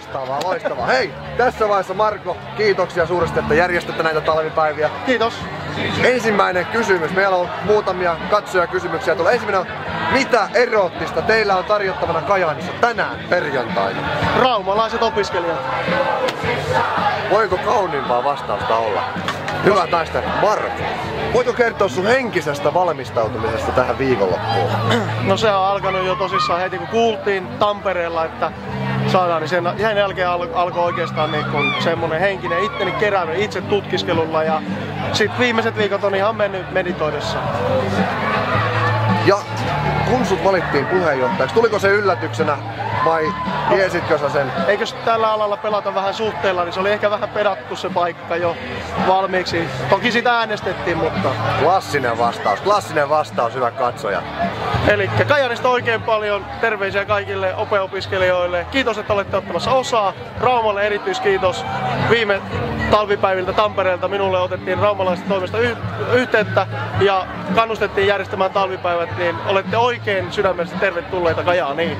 Loistavaa, loistavaa. Hei, tässä vaiheessa Marko, kiitoksia suuresti, että järjestätte näitä talvipäiviä. Kiitos. Ensimmäinen kysymys. Meillä on muutamia katsojakysymyksiä. Ensimmäinen on, mitä eroottista teillä on tarjottavana Kajaanissa tänään perjantaina? Raumalaiset opiskelijat. Voiko kauniimpaa vastausta olla? Hyvät naiset, Marko, voitko kertoa sun henkisestä valmistautumisesta tähän viikonloppuun? No se on alkanut jo tosissaan heti kun kuultiin Tampereella, että saadaan, niin sen jälkeen alkoi oikeastaan niin kun semmonen henkinen itteni kerääminen itse tutkiskelulla ja sit viimeiset viikot on ihan mennyt meditoidessa. Ja kun sut valittiin puheenjohtajaksi, tuliko se yllätyksenä vai tiesitkö sä sen? Eikös tällä alalla pelata vähän suhteella, niin se oli ehkä vähän pedattu se paikka jo valmiiksi. Toki sitä äänestettiin, mutta... Klassinen vastaus, hyvä katsoja. Elikkä Kajaanista oikein paljon terveisiä kaikille OPE-opiskelijoille. Kiitos, että olette ottamassa osaa. Raumalle erityiskiitos. Viime talvipäiviltä Tampereelta minulle otettiin raumalaisesta toimesta yhteyttä ja kannustettiin järjestämään talvipäivät, niin olette oikein sydämellisesti tervetulleita Kajaaniin.